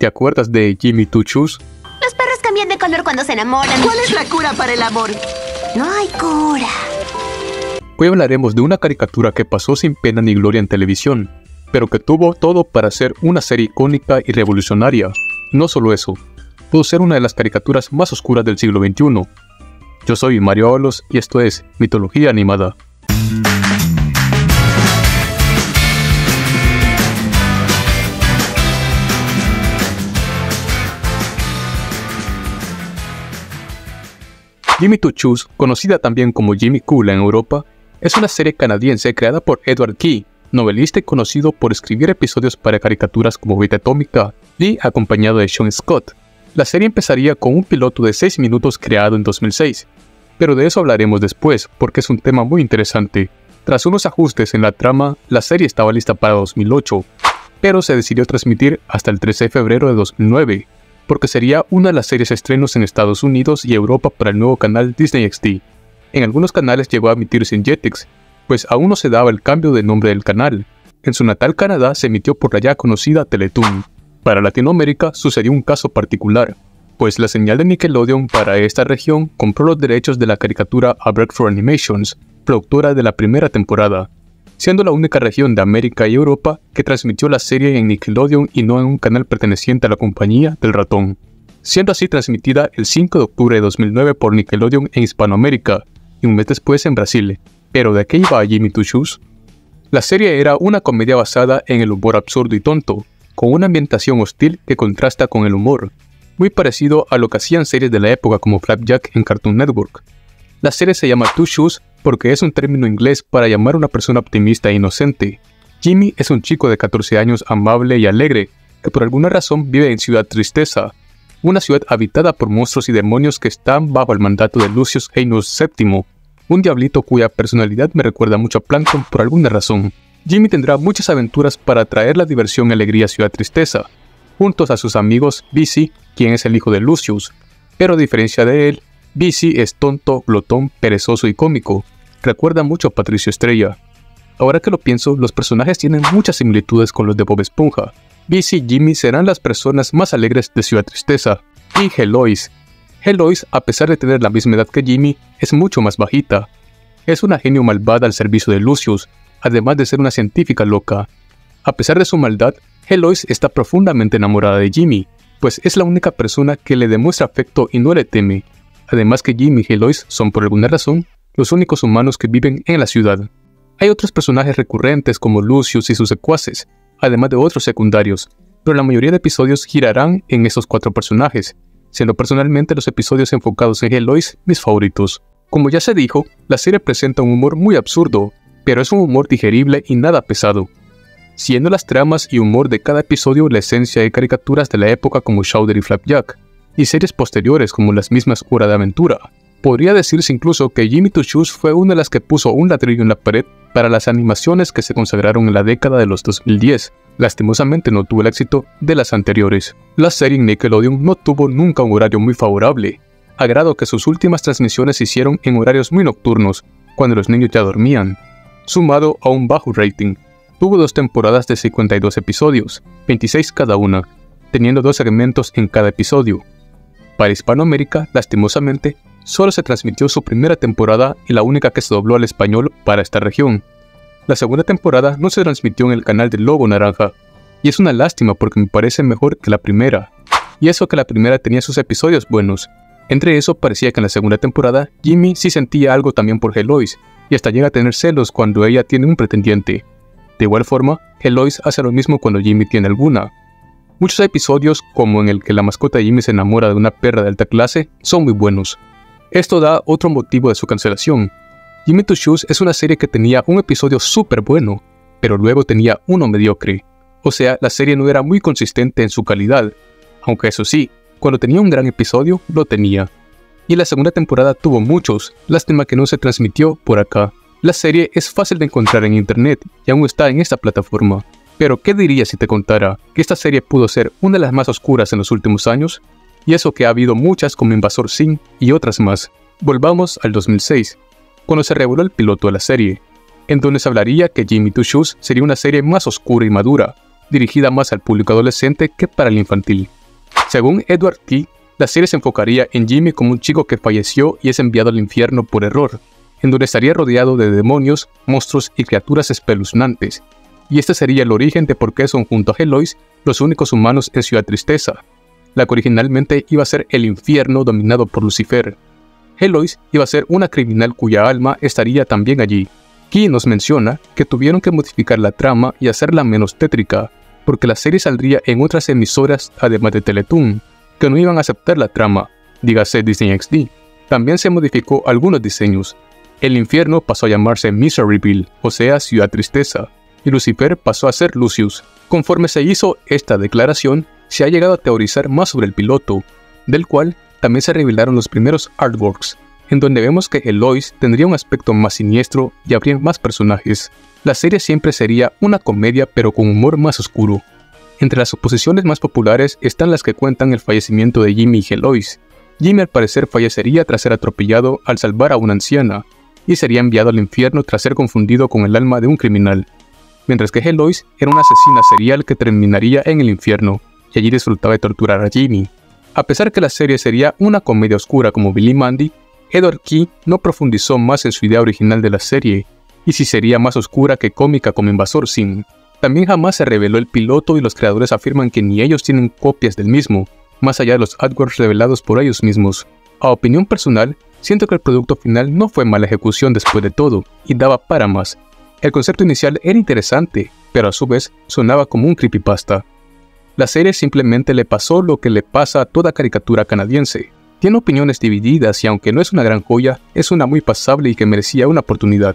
¿Te acuerdas de Jimmy Two Shoes? Los perros cambian de color cuando se enamoran. ¿Cuál es la cura para el amor? No hay cura. Hoy hablaremos de una caricatura que pasó sin pena ni gloria en televisión, pero que tuvo todo para ser una serie icónica y revolucionaria. No solo eso, pudo ser una de las caricaturas más oscuras del siglo XXI. Yo soy Mario Ábalos y esto es Mitología Animada. Jimmy Two Shoes, conocida también como Jimmy Cool en Europa, es una serie canadiense creada por Edward Key, novelista y conocido por escribir episodios para caricaturas como Vida Atómica y acompañado de Sean Scott. La serie empezaría con un piloto de 6 minutos creado en 2006, pero de eso hablaremos después porque es un tema muy interesante. Tras unos ajustes en la trama, la serie estaba lista para 2008, pero se decidió transmitir hasta el 13 de febrero de 2009, porque sería una de las series estrenos en Estados Unidos y Europa para el nuevo canal Disney XD. En algunos canales llegó a emitirse en Jetix, pues aún no se daba el cambio de nombre del canal. En su natal Canadá se emitió por la ya conocida Teletoon. Para Latinoamérica sucedió un caso particular, pues la señal de Nickelodeon para esta región compró los derechos de la caricatura a Breakthrough Animations, productora de la primera temporada, siendo la única región de América y Europa que transmitió la serie en Nickelodeon y no en un canal perteneciente a la compañía del ratón, siendo así transmitida el 5 de octubre de 2009 por Nickelodeon en Hispanoamérica y un mes después en Brasil. ¿Pero de qué iba Jimmy Two Shoes? La serie era una comedia basada en el humor absurdo y tonto, con una ambientación hostil que contrasta con el humor, muy parecido a lo que hacían series de la época como Flapjack en Cartoon Network. La serie se llama Two Shoes porque es un término inglés para llamar a una persona optimista e inocente. Jimmy es un chico de 14 años amable y alegre, que por alguna razón vive en Ciudad Tristeza, una ciudad habitada por monstruos y demonios que están bajo el mandato de Lucius Heinous VII, un diablito cuya personalidad me recuerda mucho a Plankton por alguna razón. Jimmy tendrá muchas aventuras para traer la diversión y alegría a Ciudad Tristeza, juntos a sus amigos Busy, quien es el hijo de Lucius, pero a diferencia de él, Busy es tonto, glotón, perezoso y cómico. Recuerda mucho a Patricio Estrella. Ahora que lo pienso, los personajes tienen muchas similitudes con los de Bob Esponja. Busy y Jimmy serán las personas más alegres de Ciudad Tristeza. Y Heloise. Heloise, a pesar de tener la misma edad que Jimmy, es mucho más bajita. Es una genio malvada al servicio de Lucius, además de ser una científica loca. A pesar de su maldad, Heloise está profundamente enamorada de Jimmy, pues es la única persona que le demuestra afecto y no le teme. Además que Jimmy y Heloise son por alguna razón los únicos humanos que viven en la ciudad. Hay otros personajes recurrentes como Lucius y sus secuaces, además de otros secundarios, pero la mayoría de episodios girarán en esos 4 personajes, siendo personalmente los episodios enfocados en Heloise mis favoritos. Como ya se dijo, la serie presenta un humor muy absurdo, pero es un humor digerible y nada pesado, siendo las tramas y humor de cada episodio la esencia de caricaturas de la época como Chowder y Flapjack, y series posteriores como las mismas Hora de Aventura. Podría decirse incluso que Jimmy Two Shoes fue una de las que puso un ladrillo en la pared para las animaciones que se consagraron en la década de los 2010. Lastimosamente no tuvo el éxito de las anteriores. La serie en Nickelodeon no tuvo nunca un horario muy favorable, a grado que sus últimas transmisiones se hicieron en horarios muy nocturnos, cuando los niños ya dormían, sumado a un bajo rating. Tuvo 2 temporadas de 52 episodios, 26 cada una, teniendo 2 segmentos en cada episodio. Para Hispanoamérica, lastimosamente, solo se transmitió su primera temporada y la única que se dobló al español para esta región. La segunda temporada no se transmitió en el canal del Logo Naranja, y es una lástima porque me parece mejor que la primera. Y eso que la primera tenía sus episodios buenos. Entre eso parecía que en la segunda temporada Jimmy sí sentía algo también por Heloise, y hasta llega a tener celos cuando ella tiene un pretendiente. De igual forma, Heloise hace lo mismo cuando Jimmy tiene alguna. Muchos episodios, como en el que la mascota de Jimmy se enamora de una perra de alta clase, son muy buenos. Esto da otro motivo de su cancelación. Jimmy Two Shoes es una serie que tenía un episodio súper bueno, pero luego tenía uno mediocre. O sea, la serie no era muy consistente en su calidad, aunque eso sí, cuando tenía un gran episodio, lo tenía. Y la segunda temporada tuvo muchos, lástima que no se transmitió por acá. La serie es fácil de encontrar en internet y aún está en esta plataforma. Pero ¿qué dirías si te contara que esta serie pudo ser una de las más oscuras en los últimos años? Y eso que ha habido muchas como Invasor Sim y otras más. Volvamos al 2006, cuando se reveló el piloto de la serie, en donde se hablaría que Jimmy Two Shoes sería una serie más oscura y madura, dirigida más al público adolescente que para el infantil. Según Edward Key, la serie se enfocaría en Jimmy como un chico que falleció y es enviado al infierno por error, en donde estaría rodeado de demonios, monstruos y criaturas espeluznantes, y este sería el origen de por qué son junto a Eloise los únicos humanos en Ciudad Tristeza, la que originalmente iba a ser el infierno dominado por Lucifer. Eloise iba a ser una criminal cuya alma estaría también allí. Key nos menciona que tuvieron que modificar la trama y hacerla menos tétrica, porque la serie saldría en otras emisoras además de Teletoon, que no iban a aceptar la trama, dígase Disney XD. También se modificó algunos diseños. El infierno pasó a llamarse Miseryville, o sea, Ciudad Tristeza, y Lucifer pasó a ser Lucius. Conforme se hizo esta declaración, se ha llegado a teorizar más sobre el piloto, del cual también se revelaron los primeros artworks, en donde vemos que Eloise tendría un aspecto más siniestro y habría más personajes. La serie siempre sería una comedia pero con humor más oscuro. Entre las suposiciones más populares están las que cuentan el fallecimiento de Jimmy y Eloise. Jimmy al parecer fallecería tras ser atropellado al salvar a una anciana, y sería enviado al infierno tras ser confundido con el alma de un criminal, mientras que Eloise era una asesina serial que terminaría en el infierno, y allí disfrutaba de torturar a Jimmy. A pesar que la serie sería una comedia oscura como Billy Mandy, Edward Key no profundizó más en su idea original de la serie, y si sería más oscura que cómica como Invasor Sim. También jamás se reveló el piloto y los creadores afirman que ni ellos tienen copias del mismo, más allá de los artworks revelados por ellos mismos. A opinión personal, siento que el producto final no fue mala ejecución después de todo, y daba para más. El concepto inicial era interesante, pero a su vez sonaba como un creepypasta. La serie simplemente le pasó lo que le pasa a toda caricatura canadiense. Tiene opiniones divididas y aunque no es una gran joya, es una muy pasable y que merecía una oportunidad.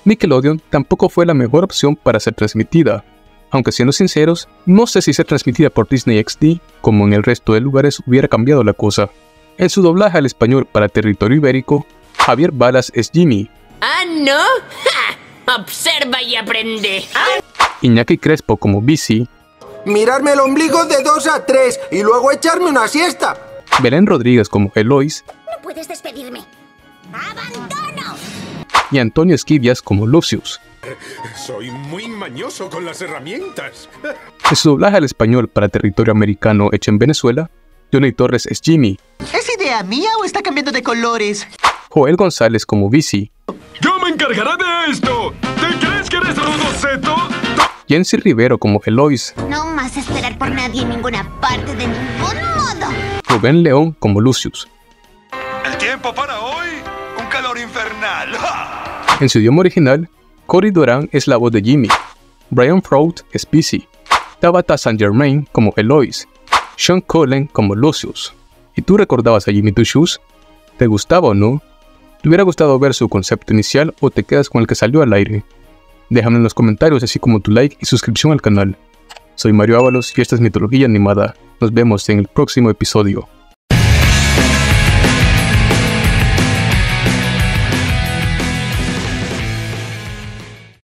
Nickelodeon tampoco fue la mejor opción para ser transmitida. Aunque siendo sinceros, no sé si ser transmitida por Disney XD, como en el resto de lugares, hubiera cambiado la cosa. En su doblaje al español para territorio ibérico, Javier Balas es Jimmy. ¿Ah, no? ¡Ja! Observa y aprende. Iñaki Crespo como Busy. Mirarme el ombligo de 2 a 3 y luego echarme una siesta. Belén Rodríguez como Eloise. No puedes despedirme. ¡Abandono! Y Antonio Esquivias como Lucius. Soy muy mañoso con las herramientas. En su doblaje al español para territorio americano hecho en Venezuela, Johnny Torres es Jimmy. ¿Es idea mía o está cambiando de colores? Joel González como Busy. ¡Yo me encargaré de esto! ¿Te crees que eres Rodoseto? Jency Rivero como Eloise. No más esperar por nadie en ninguna parte de ningún modo. Rubén León como Lucius. El tiempo para hoy, un calor infernal. ¡Ja! En su idioma original, Cory Doran es la voz de Jimmy. Brian Froud es Busy. Tabitha St. Germain como Eloise. Sean Cullen como Lucius. ¿Y tú recordabas a Jimmy Two Shoes? ¿Te gustaba o no? ¿Te hubiera gustado ver su concepto inicial o te quedas con el que salió al aire? Déjame en los comentarios así como tu like y suscripción al canal. Soy Mario Ábalos y esta es Mitología Animada. Nos vemos en el próximo episodio.